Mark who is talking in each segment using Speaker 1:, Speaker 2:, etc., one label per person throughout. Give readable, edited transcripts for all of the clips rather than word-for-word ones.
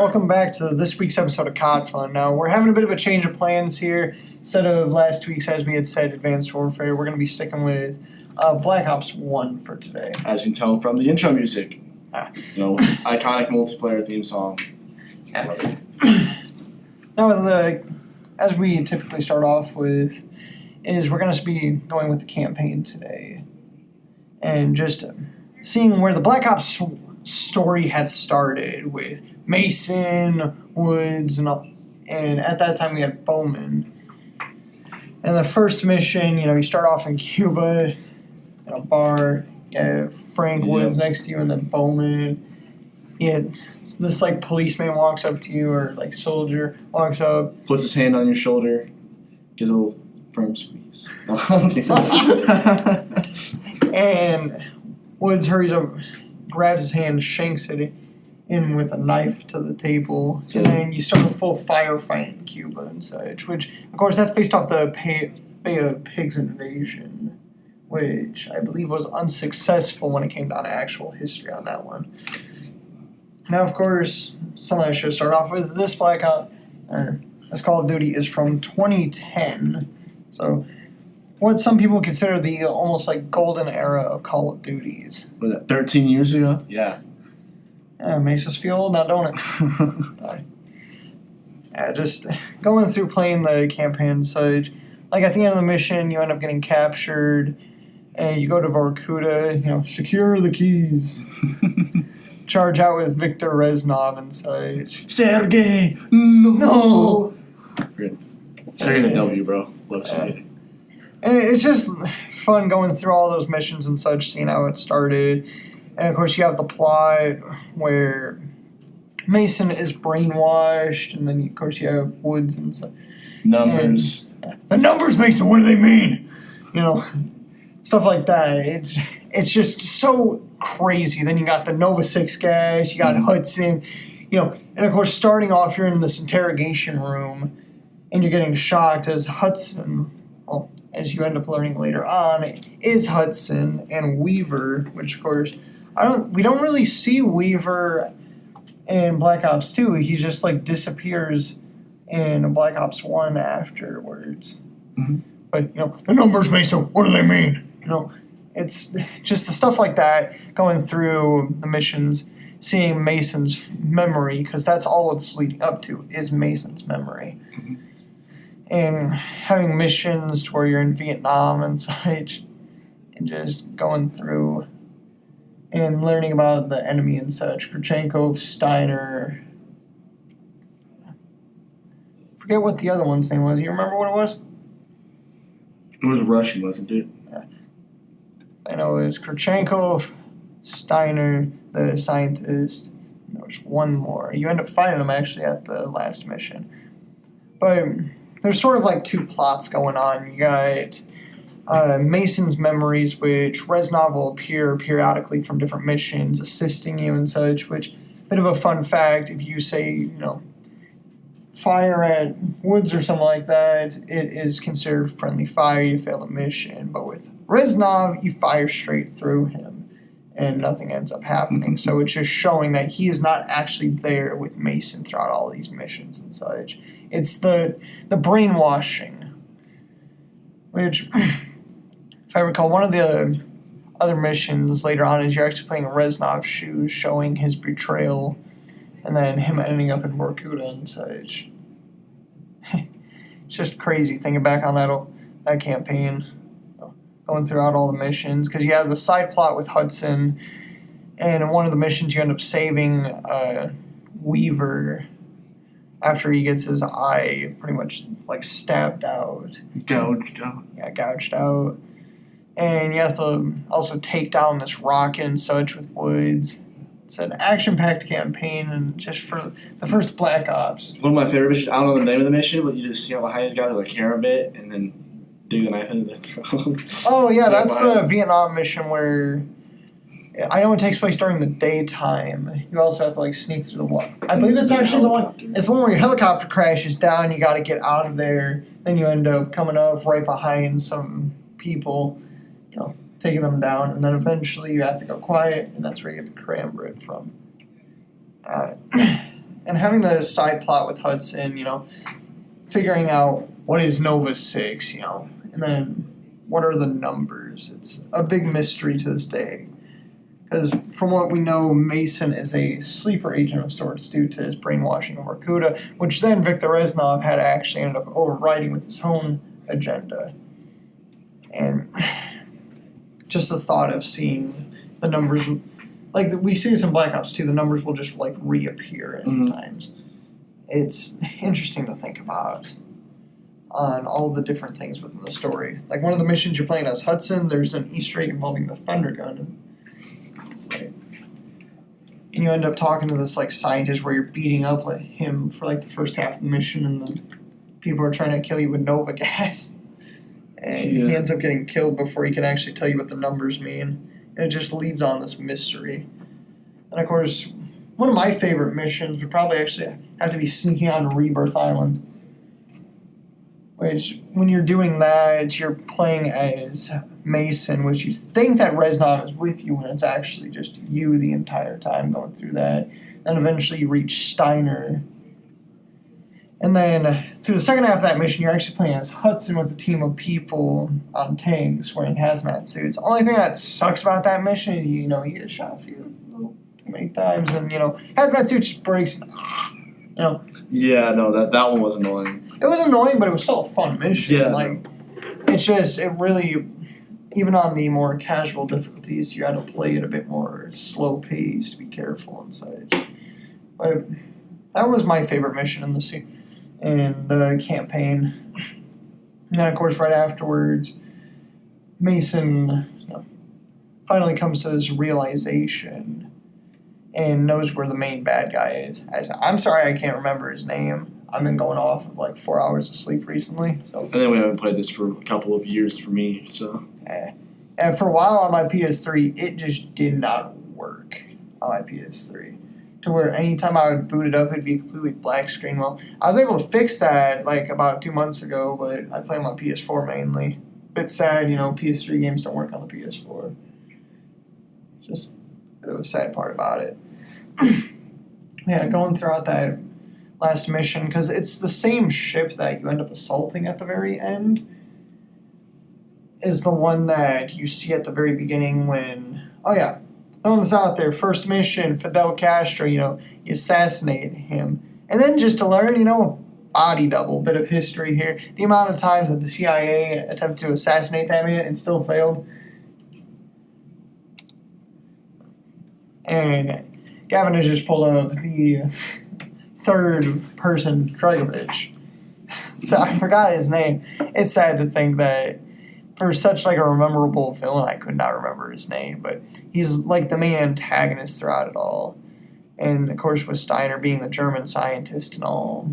Speaker 1: Welcome back to this week's episode of COD Fun. Now, we're having a bit of a change of plans here. Instead of last week's, as we had said, Advanced Warfare, we're going to be sticking with Black Ops 1 for today.
Speaker 2: As you can tell from the intro music. Iconic multiplayer theme song.
Speaker 1: Now, as we typically start off with, is we're going to be going with the campaign today. And just seeing where the Black Ops story had started with Mason, Woods, and at that time we had Bowman. And the first mission, you start off in Cuba, in a bar, you have Frank Woods next to you, and then Bowman. This policeman walks up to you, or soldier walks up,
Speaker 2: puts his hand on your shoulder, gives a little firm squeeze.
Speaker 1: And Woods hurries up, grabs his hand, shanks it in with a knife to the table, and then you start a full firefight in Cuba and such, which, of course, that's based off the Bay of Pigs invasion, which I believe was unsuccessful when it came down to actual history on that one. Now, of course, something I should start off with, this this Call of Duty is from 2010, so what some people consider the almost golden era of Call of Duties.
Speaker 2: Was that 13 years ago? Yeah.
Speaker 1: It makes us feel old now, don't it? Just going through playing the campaign and such. At the end of the mission, you end up getting captured, and you go to Vorkuta, secure the keys. Charge out with Victor Reznov and such.
Speaker 2: Sergey, no! Sergey the W, bro. Love Sergey.
Speaker 1: It's just fun going through all those missions and such, seeing how it started. And, of course, you have the plot where Mason is brainwashed, and then, of course, you have Woods and stuff.
Speaker 2: Numbers.
Speaker 1: The numbers, Mason, what do they mean? Stuff like that. It's just so crazy. Then you got the Nova 6 guys, you got Hudson, and, of course, starting off, you're in this interrogation room, and you're getting shocked as Hudson, as you end up learning later on, is Hudson and Weaver, which, of course, we don't really see Weaver in Black Ops 2. He just disappears in Black Ops 1 afterwards.
Speaker 2: Mm-hmm.
Speaker 1: But the numbers, Mason, what do they mean? It's just the stuff like that, going through the missions, seeing Mason's memory, because that's all it's leading up to, is Mason's memory.
Speaker 2: Mm-hmm.
Speaker 1: And having missions to where you're in Vietnam and such, and just going through and learning about the enemy and such. Kurchenkov, Steiner. Forget what the other one's name was. You remember what it was?
Speaker 2: It was Russian, wasn't it?
Speaker 1: Yeah. I know it was Kurchenkov, Steiner, the scientist. And there was one more. You end up finding them actually at the last mission. But there's sort of two plots going on. You got Mason's memories, which Reznov will appear periodically from different missions, assisting you and such, which, bit of a fun fact, if you say, fire at Woods or something like that, it is considered friendly fire, you fail the mission. But with Reznov, you fire straight through him, and nothing ends up happening. So it's just showing that he is not actually there with Mason throughout all these missions and such. It's the brainwashing, which, if I recall, one of the other missions later on is you're actually playing Reznov's shoes, showing his betrayal, and then him ending up in Vorkuta and such. It's just crazy thinking back on that campaign, going throughout all the missions, because you have the side plot with Hudson, and in one of the missions you end up saving Weaver after he gets his eye pretty much stabbed out.
Speaker 2: Gouged out.
Speaker 1: Yeah, gouged out. And you have to also take down this rocket and such with Woods. It's an action-packed campaign, and just for the first Black Ops.
Speaker 2: One of my favorite missions, I don't know the name of the mission, but you just see how behind these guys with a camera bit and then dig the knife into the throat.
Speaker 1: Oh, yeah, that's the Vietnam mission where I know it takes place during the daytime. You also have to sneak through the water. I believe it's actually the one. It's the one where your helicopter crashes down. You got to get out of there. Then you end up coming up right behind some people, taking them down, and then eventually you have to go quiet, and that's where you get the cranberry from. and having the side plot with Hudson, figuring out what is Nova 6, and then what are the numbers. It's a big mystery to this day. Because from what we know, Mason is a sleeper agent of sorts due to his brainwashing of Vorkuta, which then Viktor Reznov had actually ended up overriding with his own agenda. And just the thought of seeing the numbers, like we see this in Black Ops 2, the numbers will just like reappear at times. It's interesting to think about on all the different things within the story. Like one of the missions you're playing as Hudson, there's an Easter egg involving the Thunder Gun. And you end up talking to this like scientist where you're beating up like him for like the first half of the mission, and then people are trying to kill you with Nova gas, and he ends up getting killed before he can actually tell you what the numbers mean, and it just leads on this mystery. And of course, one of my favorite missions would probably actually have to be sneaking on Rebirth Island, which when you're doing that, you're playing as Mason, which you think that Reznov is with you when it's actually just you the entire time going through that. Then eventually you reach Steiner. And then through the second half of that mission, you're actually playing as Hudson with a team of people on tanks wearing hazmat suits. Only thing that sucks about that mission is, you get shot a few too many times, and, hazmat suit just breaks.
Speaker 2: Yeah, no, that one was annoying.
Speaker 1: It was annoying, but it was still a fun mission.
Speaker 2: Yeah.
Speaker 1: It really, even on the more casual difficulties, you had to play it a bit more slow paced, be careful and such. But that was my favorite mission in the campaign. And then, of course, right afterwards, Mason finally comes to this realization and knows where the main bad guy is. I'm sorry I can't remember his name. I've been going off of like 4 hours of sleep recently. So.
Speaker 2: And then we haven't played this for a couple of years for me, so.
Speaker 1: And for a while on my PS3, it just did not work on my PS3. To where anytime I would boot it up, it'd be a completely black screen. Well, I was able to fix that like about 2 months ago, but I play on my PS4 mainly. Bit sad, PS3 games don't work on the PS4. Just a bit of a sad part about it. Yeah, going throughout that last mission, because it's the same ship that you end up assaulting at the very end, is the one that you see at the very beginning when, throwing this out there, first mission, Fidel Castro, you assassinate him. And then just to learn, body double, bit of history here, the amount of times that the CIA attempted to assassinate that man and still failed. And Gavin has just pulled up the third person Dragovich. So I forgot his name. It's sad to think that for such like a memorable villain, I could not remember his name, but he's like the main antagonist throughout it all. And of course with Steiner being the German scientist and all,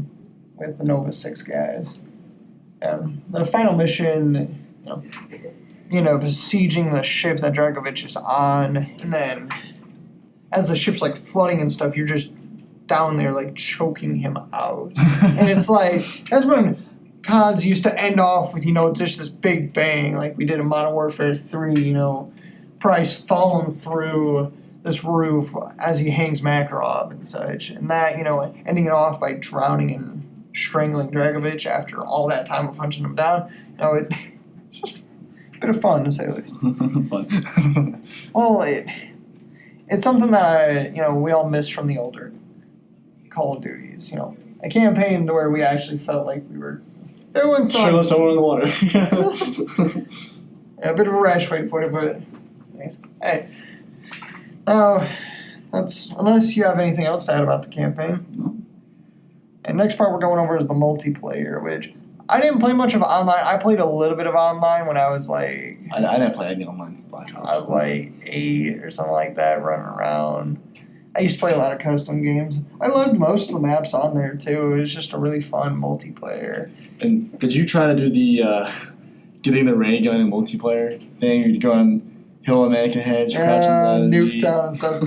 Speaker 1: with the Nova 6 guys. The final mission, besieging the ship that Dragovich is on, and then as the ship's like flooding and stuff, you're just down there like choking him out. And it's like, that's when CODs used to end off with, just this big bang, like we did in Modern Warfare 3, Price falling through this roof as he hangs Makarov and such. And that, ending it off by drowning and strangling Dragovich after all that time of hunting him down, it's just a bit of fun, to say the least. Well, it's something that, we all miss from the older Call of Duties, a campaign to where we actually felt like we were doing something.
Speaker 2: Sure, someone in the water.
Speaker 1: A bit of a rash way to put it, but hey. Now, unless you have anything else to add about the campaign.
Speaker 2: No.
Speaker 1: And next part we're going over is the multiplayer, which I didn't play much of online. I played a little bit of online when I was like...
Speaker 2: I didn't play any online Black Ops.
Speaker 1: I was like 8 or something like that, running around. I used to play a lot of custom games. I loved most of the maps on there, too. It was just a really fun multiplayer.
Speaker 2: And did you try to do the getting the ray gun in multiplayer thing? You'd go on hill and mannequin heads, crouching down.
Speaker 1: Nuketown and stuff.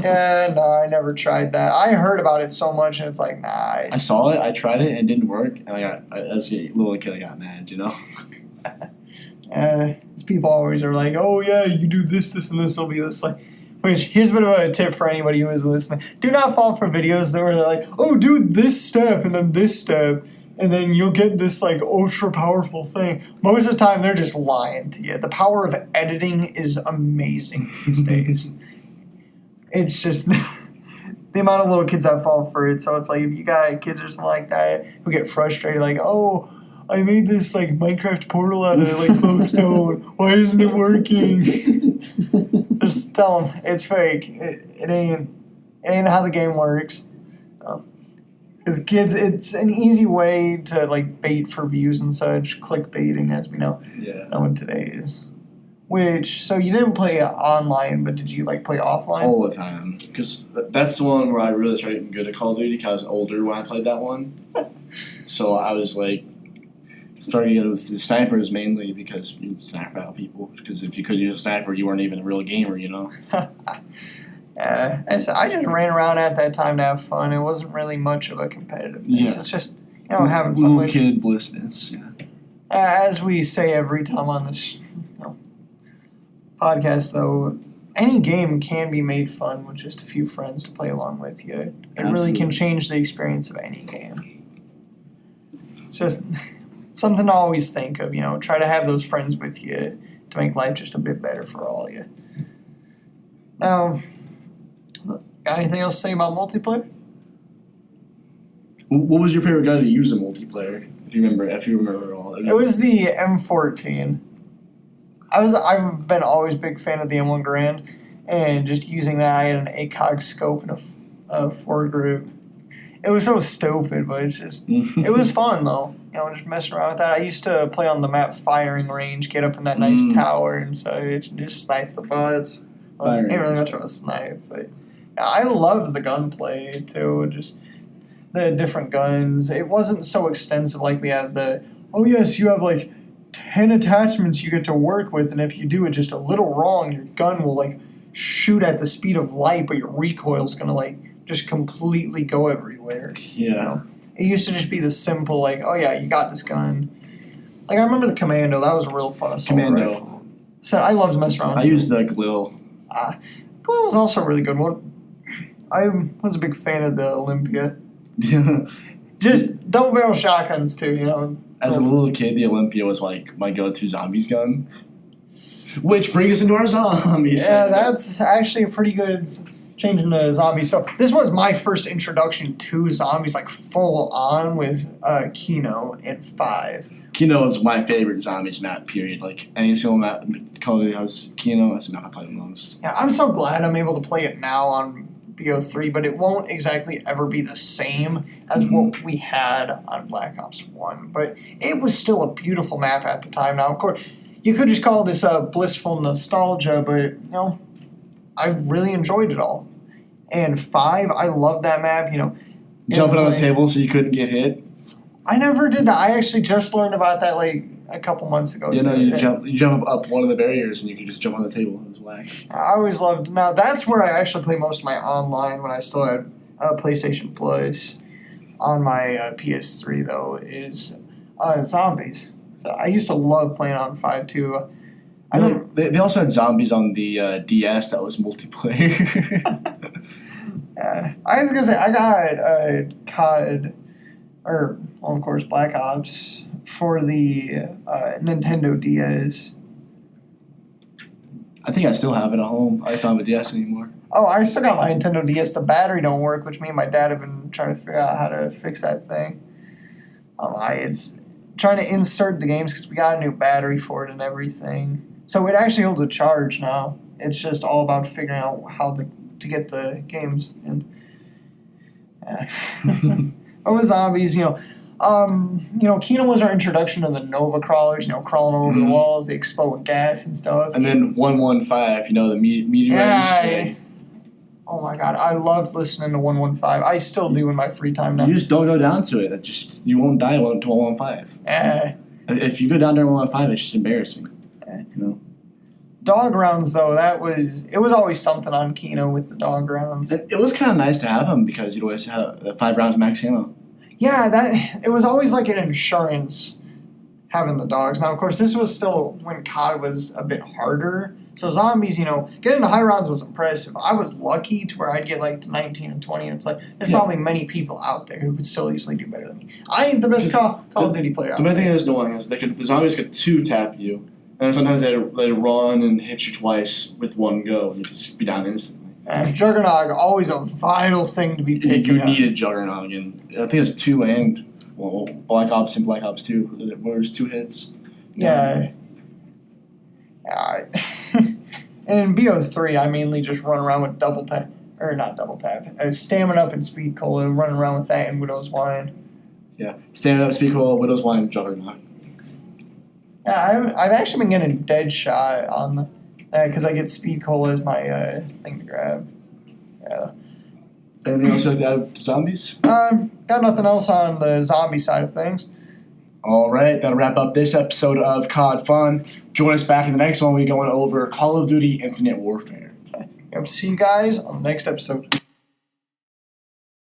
Speaker 1: Yeah, no, I never tried that. I heard about it so much, and it's like, nah.
Speaker 2: I saw it, I tried it, and it didn't work. And as a little kid, I got mad, These
Speaker 1: people always are like, oh, yeah, you do this, and this will be this. Like, Which, here's a bit of a tip for anybody who is listening. Do not fall for videos that were like, oh, do this step and then this step, and then you'll get this, like, ultra-powerful thing. Most of the time, they're just lying to you. The power of editing is amazing these days. It's just the amount of little kids that fall for it. So it's like, if you got kids or something like that who get frustrated, like, oh, I made this, like, Minecraft portal out of, like, glowstone. Why isn't it working? Just tell them it's fake. It ain't how the game works. Because kids, it's an easy way to, like, bait for views and such. Clickbaiting, as we know.
Speaker 2: Yeah.
Speaker 1: Know what today is. Which, so you didn't play online, but did you, like, play offline?
Speaker 2: All the time. Because that's the one where I really started getting good at Call of Duty because I was older when I played that one. So I was, like, starting with the snipers mainly because you can sniper out people. Because if you couldn't use a sniper, you weren't even a real gamer, you know?
Speaker 1: I just ran around at that time to have fun. It wasn't really much of a competitive thing.
Speaker 2: Yeah.
Speaker 1: So it's just, having fun.
Speaker 2: Little kid blissness, yeah.
Speaker 1: As we say every time on this podcast, though, any game can be made fun with just a few friends to play along with you. It really can change the experience of any game. It's just something to always think of, try to have those friends with you to make life just a bit better for all of you. Now, got anything else to say about multiplayer?
Speaker 2: What was your favorite gun to use in multiplayer? If you remember at all.
Speaker 1: It was the M14. I've been always a big fan of the M1 Garand, and just using that, I had an ACOG scope and a foregrip. It was so stupid, but it's just, it was fun though. Just messing around with that. I used to play on the map firing range, get up in that nice tower, and so just snipe the butts. Well, it ain't really much of a snipe, but I loved the gunplay too. Just the different guns. It wasn't so extensive like we have you have like 10 attachments you get to work with, and if you do it just a little wrong, your gun will like shoot at the speed of light, but your recoil's gonna like just completely go everywhere.
Speaker 2: Yeah.
Speaker 1: It used to just be the simple like, oh yeah, you got this gun. Like I remember the Commando. That was a real fun assault rifle. So I loved messing around with
Speaker 2: I used the Glil.
Speaker 1: Glil was also a really good one. I was a big fan of the Olympia. Just double barrel shotguns too,
Speaker 2: As a little kid, the Olympia was like my go-to zombies gun. Which brings us into our zombies.
Speaker 1: Yeah, that's actually a pretty good change into zombies. So this was my first introduction to zombies, like full on with Kino and 5.
Speaker 2: Kino is my favorite zombies map, period. Like any single map Call of Duty has Kino, that's the map I play the most.
Speaker 1: Yeah, I'm so glad I'm able to play it now on BO3, but it won't exactly ever be the same as what we had on Black Ops 1. But it was still a beautiful map at the time. Now, of course, you could just call this blissful nostalgia, but, I really enjoyed it all. And 5, I love that map,
Speaker 2: Jumping on the table so you couldn't get hit?
Speaker 1: I never did that. I actually just learned about that, like, a couple months ago.
Speaker 2: You jump up one of the barriers and you can just jump on the table. It was whack.
Speaker 1: I always loved. Now that's where I actually play most of my online when I still had PlayStation Plus. On my PS3 though is zombies. So I used to love playing on 5 too.
Speaker 2: They also had zombies on the DS that was multiplayer.
Speaker 1: I was gonna say I got COD, or well, of course Black Ops for the Nintendo DS.
Speaker 2: I think I still have it at home. I just don't have a DS anymore.
Speaker 1: Oh, I still got my Nintendo DS. The battery don't work, which me and my dad have been trying to figure out how to fix that thing. It's trying to insert the games because we got a new battery for it and everything. So it actually holds a charge now. It's just all about figuring out how to get the games in. With zombies, Kino was our introduction to the Nova crawlers, crawling over the walls, they explode gas and stuff.
Speaker 2: And then 115, the meteorite.
Speaker 1: Oh my god, I loved listening to 115. I still do in my free time now.
Speaker 2: You just don't go down to it. You won't die to 115. If you go down there 115, it's just embarrassing.
Speaker 1: Dog rounds, though, it was always something on Kino with the dog rounds.
Speaker 2: It was kind of nice to have them because you'd always have 5 rounds max ammo.
Speaker 1: Yeah, it was always like an insurance having the dogs. Now, of course, this was still when COD was a bit harder. So zombies, getting to high rounds was impressive. I was lucky to where I'd get like to 19 and 20, and it's like there's probably many people out there who could still easily do better than me. I ain't the best Call of Duty player out
Speaker 2: there. The main thing
Speaker 1: there.
Speaker 2: is annoying is the zombies could 2-tap you, and sometimes they run and hit you twice with one go, and you just be down instantly.
Speaker 1: Juggernog, always a vital thing to be picking up.
Speaker 2: You needed Juggernog, and I think it's 2 and Black Ops and Black Ops 2, where there's 2 hits.
Speaker 1: Yeah. In BO3, I mainly just run around with stamina up and speed cola, running around with that and Widow's Wine.
Speaker 2: Yeah, stamina up, speed cola, Widow's Wine, Juggernog.
Speaker 1: Yeah, I've actually been getting dead shot on because I get speed cola as my thing to grab. Yeah.
Speaker 2: Anything else you'd like to add to zombies?
Speaker 1: Got nothing else on the zombie side of things.
Speaker 2: All right, that'll wrap up this episode of COD Fun. Join us back in the next one. We're going over Call of Duty Infinite Warfare.
Speaker 1: Yep, see you guys on the next episode.